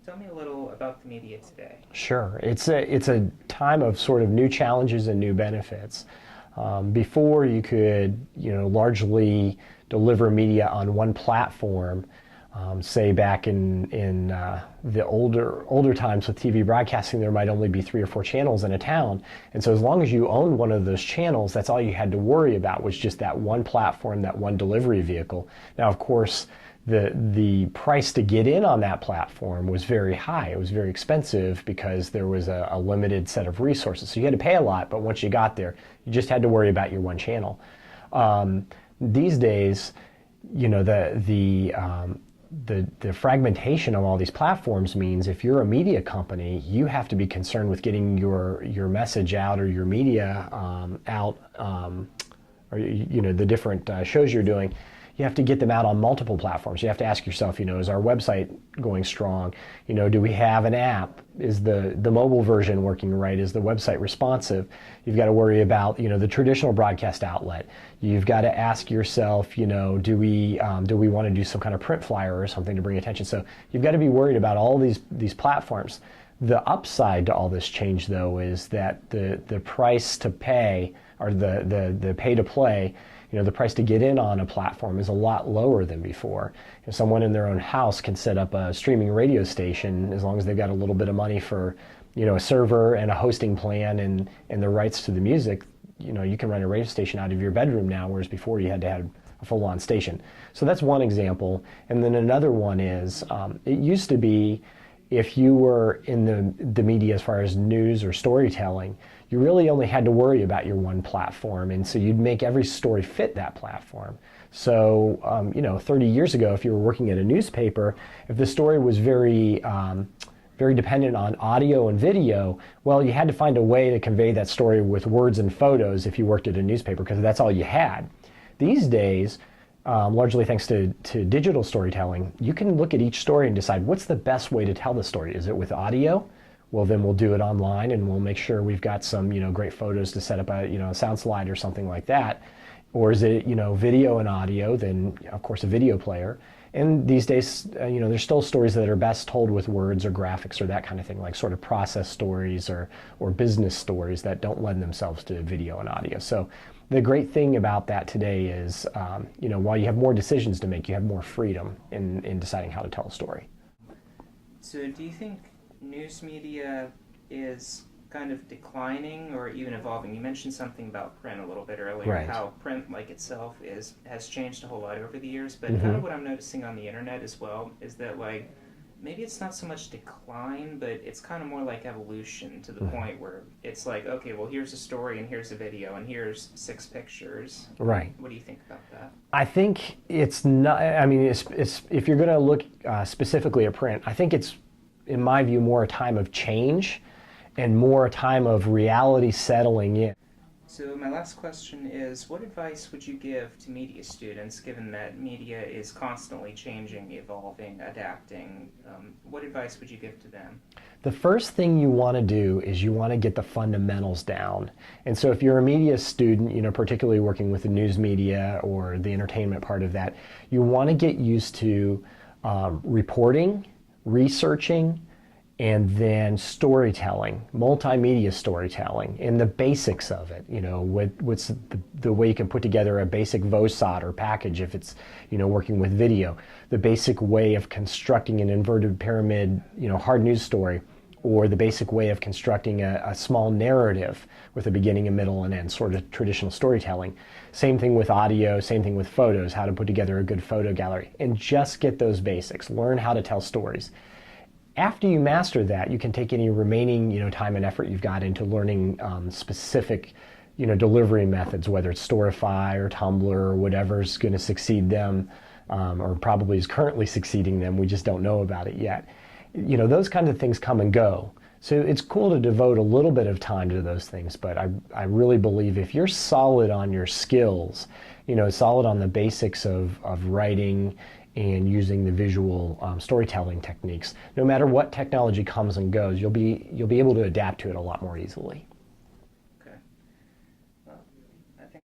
tell me a little about the media today. Sure. It's a time of sort of new challenges and new benefits. Before you could, largely deliver media on one platform. Say back in the older times with TV broadcasting, there might only be 3 or 4 channels in a town, and so as long as you owned one of those channels, that's all you had to worry about, was just that one platform, that one delivery vehicle. Now, of course, the price to get in on that platform was very high. It was very expensive because there was a limited set of resources. So you had to pay a lot, but once you got there, you just had to worry about your one channel. These days, the fragmentation of all these platforms means if you're a media company, you have to be concerned with getting your message out, or your media out, or the different shows you're doing. You have to get them out on multiple platforms. You have to ask yourself, is our website going strong? Do we have an app? Is the mobile version working right? Is the website responsive? You've got to worry about, the traditional broadcast outlet. You've got to ask yourself, do we want to do some kind of print flyer or something to bring attention? So you've got to be worried about all these platforms. The upside to all this change, though, is that the price to pay, or the pay to play, the price to get in on a platform is a lot lower than before. If someone in their own house can set up a streaming radio station, as long as they've got a little bit of money for, a server and a hosting plan and the rights to the music, you can run a radio station out of your bedroom now, whereas before you had to have a full-on station. So that's one example. And then another one is, it used to be, if you were in the media as far as news or storytelling, you really only had to worry about your one platform, and so you'd make every story fit that platform. So, 30 years ago, if you were working at a newspaper, if the story was very dependent on audio and video, well, you had to find a way to convey that story with words and photos if you worked at a newspaper, because that's all you had. These days, largely thanks to digital storytelling, you can look at each story and decide what's the best way to tell the story. Is it with audio? Well, then we'll do it online, and we'll make sure we've got some, great photos to set up a sound slide or something like that. Or is it, video and audio? Then, of course, a video player. And these days, there's still stories that are best told with words or graphics or that kind of thing, like sort of process stories or business stories that don't lend themselves to video and audio. So the great thing about that today is, while you have more decisions to make, you have more freedom in deciding how to tell a story. So do you think news media is kind of declining or even evolving? You mentioned something about print a little bit earlier, right. How print like itself has changed a whole lot over the years, but kind of what I'm noticing on the internet as well is that maybe it's not so much decline, but it's kind of more like evolution, to the point where it's like, okay, well, here's a story and here's a video and here's 6 pictures. Right. What do you think about that? I think it's not, it's if you're going to look specifically at print, I think it's, in my view, more a time of change and more a time of reality settling in. So my last question is, what advice would you give to media students, given that media is constantly changing, evolving, adapting? What advice would you give to them? The first thing you want to do is you want to get the fundamentals down. And so if you're a media student, particularly working with the news media or the entertainment part of that, you want to get used to reporting, researching, and then storytelling, multimedia storytelling, and the basics of it. What's the way you can put together a basic VOSOT or package if it's, working with video, the basic way of constructing an inverted pyramid, hard news story, or the basic way of constructing a small narrative with a beginning, a middle, and end, sort of traditional storytelling. Same thing with audio, same thing with photos, how to put together a good photo gallery, and just get those basics, learn how to tell stories. After you master that, you can take any remaining, time and effort you've got into learning specific, delivery methods, whether it's Storify or Tumblr or whatever's going to succeed them, or probably is currently succeeding them. We just don't know about it yet. Those kinds of things come and go. So it's cool to devote a little bit of time to those things, but I really believe if you're solid on your skills, solid on the basics of writing and using the visual storytelling techniques, no matter what technology comes and goes, you'll be able to adapt to it a lot more easily.